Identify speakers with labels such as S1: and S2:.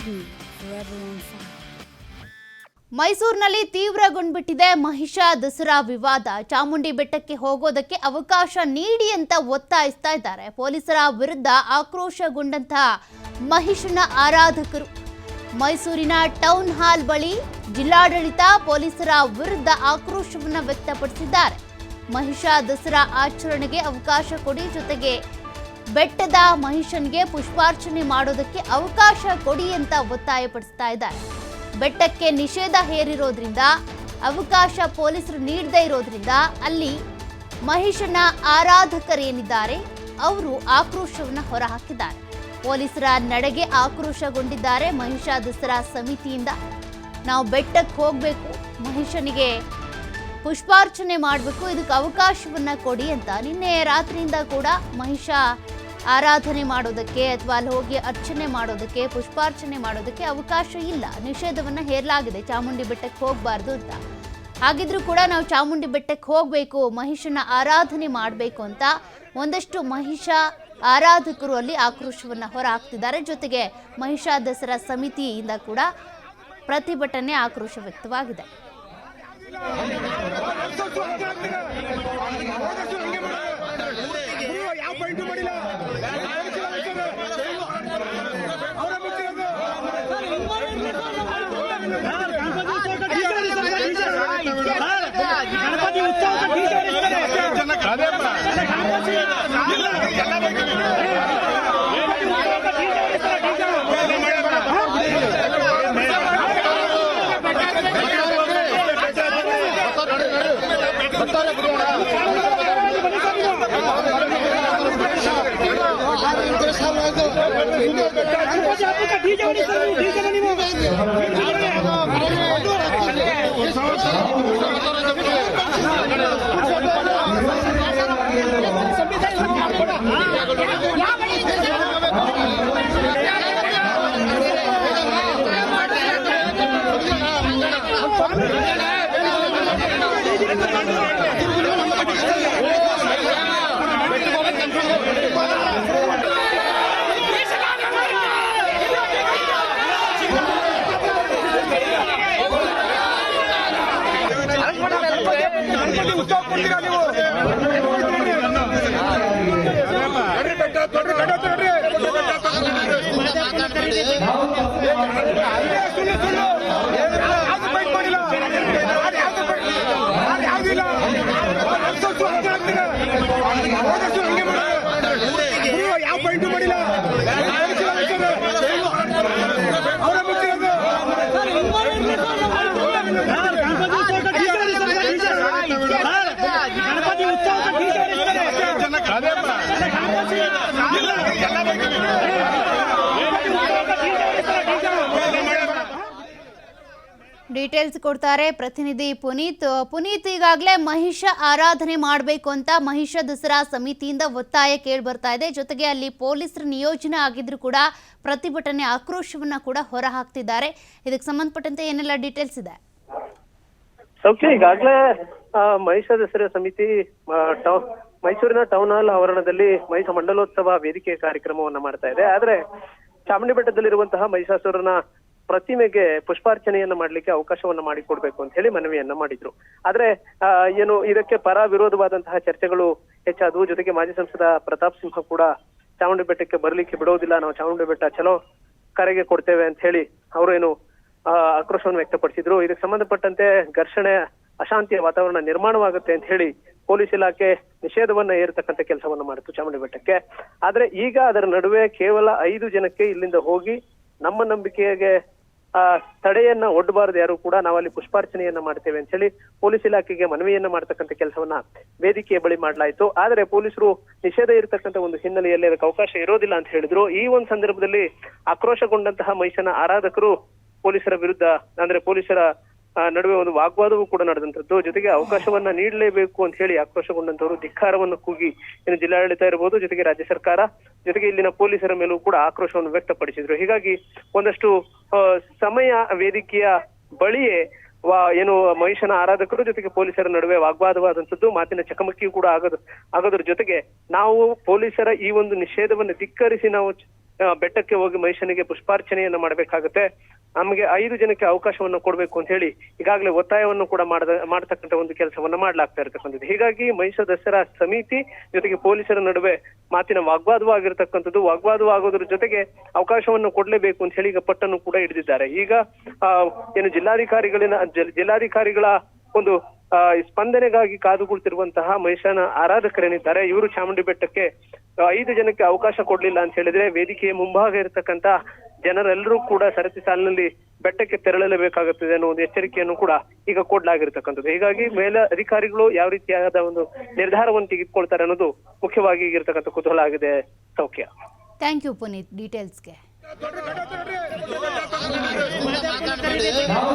S1: TV, forever on fire.
S2: ಮೈಸೂರಿನಲ್ಲಿ ತೀವ್ರಗೊಂಡ್ಬಿಟ್ಟಿದೆ ಮಹಿಷ ದಸರಾ ವಿವಾದ. ಚಾಮುಂಡಿ ಬೆಟ್ಟಕ್ಕೆ ಹೋಗೋದಕ್ಕೆ ಅವಕಾಶ ನೀಡಿ ಅಂತ ಒತ್ತಾಯಿಸ್ತಾ ಇದ್ದಾರೆ. ಪೊಲೀಸರ ವಿರುದ್ಧ ಆಕ್ರೋಶಗೊಂಡಂತಹ ಮಹಿಷನ ಆರಾಧಕರು ಮೈಸೂರಿನ ಟೌನ್ ಹಾಲ್ ಬಳಿ ಜಿಲ್ಲಾಡಳಿತ ಪೊಲೀಸರ ವಿರುದ್ಧ ಆಕ್ರೋಶವನ್ನು ವ್ಯಕ್ತಪಡಿಸಿದ್ದಾರೆ. ಮಹಿಷ ದಸರಾ ಆಚರಣೆಗೆ ಅವಕಾಶ ಕೊಡಿ, ಜೊತೆಗೆ ಬೆಟ್ಟದ ಮಹಿಷನ್ಗೆ ಪುಷ್ಪಾರ್ಚನೆ ಮಾಡೋದಕ್ಕೆ ಅವಕಾಶ ಕೊಡಿ ಅಂತ ಒತ್ತಾಯಪಡಿಸ್ತಾ ಇದ್ದಾರೆ. ಬೆಟ್ಟಕ್ಕೆ ನಿಷೇಧ ಹೇರಿರೋದ್ರಿಂದ, ಅವಕಾಶ ಪೊಲೀಸರು ನೀಡದೇ ಇರೋದ್ರಿಂದ ಅಲ್ಲಿ ಮಹಿಷನ ಆರಾಧಕರೇನಿದ್ದಾರೆ ಅವರು ಆಕ್ರೋಶವನ್ನು ಹೊರಹಾಕಿದ್ದಾರೆ. ಪೊಲೀಸರ ನಡೆಗೆ ಆಕ್ರೋಶಗೊಂಡಿದ್ದಾರೆ ಮಹಿಷ ದಸರಾ ಸಮಿತಿಯಿಂದ. ನಾವು ಬೆಟ್ಟಕ್ಕೆ ಹೋಗಬೇಕು, ಮಹಿಷನಿಗೆ ಪುಷ್ಪಾರ್ಚನೆ ಮಾಡಬೇಕು, ಇದಕ್ಕೆ ಅವಕಾಶವನ್ನ ಕೊಡಿ ಅಂತ ನಿನ್ನೆ ರಾತ್ರಿಯಿಂದ ಕೂಡ ಮಹಿಷ ಆರಾಧನೆ ಮಾಡೋದಕ್ಕೆ ಅಥವಾ ಅಲ್ಲಿ ಹೋಗಿ ಅರ್ಚನೆ ಮಾಡೋದಕ್ಕೆ, ಪುಷ್ಪಾರ್ಚನೆ ಮಾಡೋದಕ್ಕೆ ಅವಕಾಶ ಇಲ್ಲ. ನಿಷೇಧವನ್ನು ಹೇರಲಾಗಿದೆ, ಚಾಮುಂಡಿ ಬೆಟ್ಟಕ್ಕೆ ಹೋಗಬಾರ್ದು ಅಂತ. ಹಾಗಿದ್ರೂ ಕೂಡ ನಾವು ಚಾಮುಂಡಿ ಬೆಟ್ಟಕ್ಕೆ ಹೋಗಬೇಕು, ಮಹಿಷನ ಆರಾಧನೆ ಮಾಡಬೇಕು ಅಂತ ಒಂದಷ್ಟು ಮಹಿಷ ಆರಾಧಕರು ಅಲ್ಲಿ ಆಕ್ರೋಶವನ್ನು ಹೊರಹಾಕ್ತಿದ್ದಾರೆ. ಜೊತೆಗೆ ಮಹಿಷ ದಸರಾ ಸಮಿತಿಯಿಂದ ಕೂಡ ಪ್ರತಿಭಟನೆ, ಆಕ್ರೋಶ ವ್ಯಕ್ತವಾಗಿದೆ. ಡೀಟೇಲ್ಸ್ ಕೊಡ್ತಾರೆ ಪ್ರತಿನಿಧಿ ಪುನೀತ್. ಈಗಾಗಲೇ ಮಹಿಷ ಆರಾಧನೆ ಮಾಡಬೇಕು ಅಂತ ಮಹಿಷ ದಸರಾ ಸಮಿತಿಯಿಂದ ಒತ್ತಾಯ ಕೇಳಿ ಬರ್ತಾ ಇದೆ. ಜೊತೆಗೆ ಅಲ್ಲಿ ಪೊಲೀಸರ ನಿಯೋಜನೆ ಆಗಿದ್ರು ಕೂಡ ಪ್ರತಿಭಟನೆ, ಆಕ್ರೋಶವನ್ನ ಕೂಡ ಹೊರ ಹಾಕ್ತಿದ್ದಾರೆ. ಇದಕ್ಕೆ ಸಂಬಂಧಪಟ್ಟಂತೆ ಏನೆಲ್ಲ ಡೀಟೇಲ್ಸ್ ಇದೆ?
S3: ಈಗಾಗಲೇ ಮಹಿಷ ದಸರಾ ಸಮಿತಿ ಮೈಸೂರಿನ ಟೌನ್ ಹಾಲ್ ಆವರಣದಲ್ಲಿ ಮಹಿಷ ಮಂಡಲೋತ್ಸವ ವೇದಿಕೆ ಕಾರ್ಯಕ್ರಮವನ್ನ ಮಾಡ್ತಾ ಇದೆ. ಆದ್ರೆ ಚಾಮುಂಡಿ ಬೆಟ್ಟದಲ್ಲಿರುವಂತಹ ಮಹಿಷಾಸುರನ ಪ್ರತಿಮೆಗೆ ಪುಷ್ಪಾರ್ಚನೆಯನ್ನ ಮಾಡ್ಲಿಕ್ಕೆ ಅವಕಾಶವನ್ನ ಮಾಡಿಕೊಡ್ಬೇಕು ಅಂತ ಹೇಳಿ ಮನವಿಯನ್ನ ಮಾಡಿದ್ರು. ಆದ್ರೆ ಏನು ಇದಕ್ಕೆ ಪರ ವಿರೋಧವಾದಂತಹ ಚರ್ಚೆಗಳು ಹೆಚ್ಚಾದವು. ಜೊತೆಗೆ ಮಾಜಿ ಸಂಸದ ಪ್ರತಾಪ್ ಸಿಂಹ ಕೂಡ ಚಾಮುಂಡಿ ಬೆಟ್ಟಕ್ಕೆ ಬರ್ಲಿಕ್ಕೆ ಬಿಡೋದಿಲ್ಲ, ನಾವು ಚಾಮುಂಡಿ ಬೆಟ್ಟ ಚಲೋ ಕರೆಗೆ ಕೊಡ್ತೇವೆ ಅಂತ ಹೇಳಿ ಅವರೇನು ಆಕ್ರೋಶವನ್ನು ವ್ಯಕ್ತಪಡಿಸಿದ್ರು. ಇದಕ್ಕೆ ಸಂಬಂಧಪಟ್ಟಂತೆ ಘರ್ಷಣೆ, ಅಶಾಂತಿಯ ವಾತಾವರಣ ನಿರ್ಮಾಣವಾಗುತ್ತೆ ಅಂತ ಹೇಳಿ ಪೊಲೀಸ್ ಇಲಾಖೆ ನಿಷೇಧವನ್ನ ಏರ್ತಕ್ಕಂಥ ಕೆಲಸವನ್ನ ಮಾಡಿತ್ತು ಚಾಮುಂಡಿ ಬೆಟ್ಟಕ್ಕೆ. ಆದ್ರೆ ಈಗ ಅದರ ನಡುವೆ ಕೇವಲ 5 ಜನಕ್ಕೆ ಇಲ್ಲಿಂದ ಹೋಗಿ ನಮ್ಮ ನಂಬಿಕೆಗೆ ತಡೆಯನ್ನ ಒಡ್ಡಬಾರದು ಯಾರು ಕೂಡ, ನಾವಲ್ಲಿ ಪುಷ್ಪಾರ್ಚನೆಯನ್ನ ಮಾಡ್ತೇವೆ ಅಂತ ಹೇಳಿ ಪೊಲೀಸ್ ಇಲಾಖೆಗೆ ಮನವಿಯನ್ನ ಮಾಡ್ತಕ್ಕಂಥ ಕೆಲಸವನ್ನ ವೇದಿಕೆಯ ಬಳಿ ಮಾಡ್ಲಾಯ್ತು. ಆದ್ರೆ ಪೊಲೀಸರು ನಿಷೇಧ ಇರತಕ್ಕಂಥ ಒಂದು ಹಿನ್ನೆಲೆಯಲ್ಲಿ ಅದಕ್ಕೆ ಅವಕಾಶ ಇರೋದಿಲ್ಲ ಅಂತ ಹೇಳಿದ್ರು. ಈ ಒಂದು ಸಂದರ್ಭದಲ್ಲಿ ಆಕ್ರೋಶಗೊಂಡಂತಹ ಮಹಿಷನ ಆರಾಧಕರು ಪೊಲೀಸರ ವಿರುದ್ಧ, ಅಂದ್ರೆ ಪೊಲೀಸರ ನಡುವೆ ಒಂದು ವಾಗ್ವಾದವೂ ಕೂಡ ನಡೆದಂತದ್ದು. ಜೊತೆಗೆ ಅವಕಾಶವನ್ನ ನೀಡಲೇಬೇಕು ಅಂತ ಹೇಳಿ ಆಕ್ರೋಶಗೊಂಡಂತವರು ಧಿಕ್ಕಾರವನ್ನು ಕೂಗಿ ಇನ್ನು ಜಿಲ್ಲಾಡಳಿತ ಇರಬಹುದು, ಜೊತೆಗೆ ರಾಜ್ಯ ಸರ್ಕಾರ, ಜೊತೆಗೆ ಇಲ್ಲಿನ ಪೊಲೀಸರ ಮೇಲೂ ಕೂಡ ಆಕ್ರೋಶವನ್ನು ವ್ಯಕ್ತಪಡಿಸಿದ್ರು. ಹೀಗಾಗಿ ಒಂದಷ್ಟು ಸಮಯ ವೇದಿಕೆಯ ಬಳಿಯೇ ಏನು ಮಹಿಷನ ಆರಾಧಕರು ಜೊತೆಗೆ ಪೊಲೀಸರ ನಡುವೆ ವಾಗ್ವಾದವಾದಂಥದ್ದು, ಮಾತಿನ ಚಕಮಕಿಯೂ ಕೂಡ ಆಗೋದ್ರ ಜೊತೆಗೆ ನಾವು ಪೊಲೀಸರ ಈ ಒಂದು ನಿಷೇಧವನ್ನು ಧಿಕ್ಕರಿಸಿ ನಾವು ಬೆಟ್ಟಕ್ಕೆ ಹೋಗಿ ಮಹಿಷನಿಗೆ ಪುಷ್ಪಾರ್ಚನೆಯನ್ನ ಮಾಡಬೇಕಾಗುತ್ತೆ. ನಮಗೆ 5 ಜನಕ್ಕೆ ಅವಕಾಶವನ್ನು ಕೊಡಬೇಕು ಅಂತ ಹೇಳಿ ಈಗಾಗಲೇ ಒತ್ತಾಯವನ್ನು ಕೂಡ ಮಾಡತಕ್ಕಂಥ ಒಂದು ಕೆಲಸವನ್ನ ಮಾಡ್ಲಾಗ್ತಾ ಇರತಕ್ಕಂಥದ್ದು. ಹೀಗಾಗಿ ಮಹಿಷ ದಸರಾ ಸಮಿತಿ ಜೊತೆಗೆ ಪೊಲೀಸರ ನಡುವೆ ಮಾತಿನ ವಾಗ್ವಾದವಾಗಿರ್ತಕ್ಕಂಥದ್ದು. ವಾಗ್ವಾದವಾಗೋದ್ರ ಜೊತೆಗೆ ಅವಕಾಶವನ್ನು ಕೊಡ್ಲೇಬೇಕು ಅಂತ ಹೇಳಿ ಈಗ ಪಟ್ಟನ್ನು ಕೂಡ ಹಿಡಿದಿದ್ದಾರೆ. ಈಗ ಏನು ಜಿಲ್ಲಾಧಿಕಾರಿಗಳ ಒಂದು ಸ್ಪಂದನೆಗಾಗಿ ಕಾದು ಕುಳಿತಿರುವಂತಹ ಮಹಿಷನ ಆರಾಧಕರೇನಿದ್ದಾರೆ ಇವರು ಚಾಮುಂಡಿ ಬೆಟ್ಟಕ್ಕೆ 5 ಜನಕ್ಕೆ ಅವಕಾಶ ಕೊಡ್ಲಿಲ್ಲ ಅಂತ ಹೇಳಿದ್ರೆ ವೇದಿಕೆಯ ಮುಂಭಾಗ ಇರತಕ್ಕಂತ ಜನರೆಲ್ಲರೂ ಕೂಡ ಸರತಿ ಸಾಲಿನಲ್ಲಿ ಬೆಟ್ಟಕ್ಕೆ ತೆರಳಲೇಬೇಕಾಗುತ್ತದೆ ಅನ್ನೋ ಒಂದು ಎಚ್ಚರಿಕೆಯನ್ನು ಕೂಡ ಈಗ ಕೊಡ್ಲಾಗಿರ್ತಕ್ಕಂಥದ್ದು. ಹೀಗಾಗಿ ಮೇಲೆ ಅಧಿಕಾರಿಗಳು ಯಾವ ರೀತಿಯಾದ ಒಂದು ನಿರ್ಧಾರವನ್ನು ತೆಗೆದುಕೊಳ್ತಾರೆ ಅನ್ನೋದು ಮುಖ್ಯವಾಗಿ ಇರತಕ್ಕಂಥ ಕುತೂಹಲ ಆಗಿದೆ. ಸೌಖ್ಯ.
S2: ಥ್ಯಾಂಕ್ ಯು ಪುನೀತ್ ಡೀಟೇಲ್ಸ್ಗೆ.
S4: ನಾವು